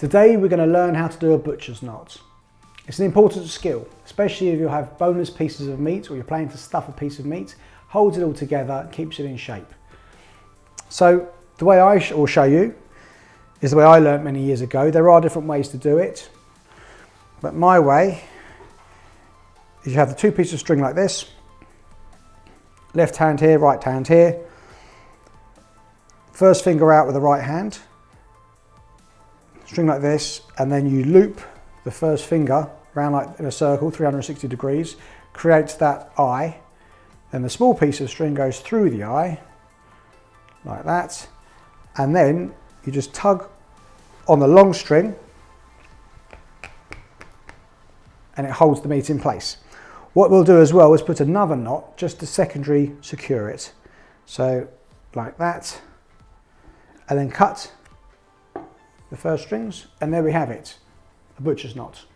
Today we're going to learn how to do a butcher's knot. It's an important skill, especially if you have boneless pieces of meat or you're planning to stuff a piece of meat. Holds it all together, keeps it in shape. So the way I will show you is the way I learned many years ago. There are different ways to do it, but my way is you have the two pieces of string like this, left hand here, right hand here, first finger out with the right hand, string like this, and then you loop the first finger around like in a circle, 360 degrees, creates that eye. Then the small piece of string goes through the eye, like that, and then you just tug on the long string and it holds the meat in place. What we'll do as well is put another knot just to secondary secure it. So like that, and then cut the first strings, and there we have it, a butcher's knot.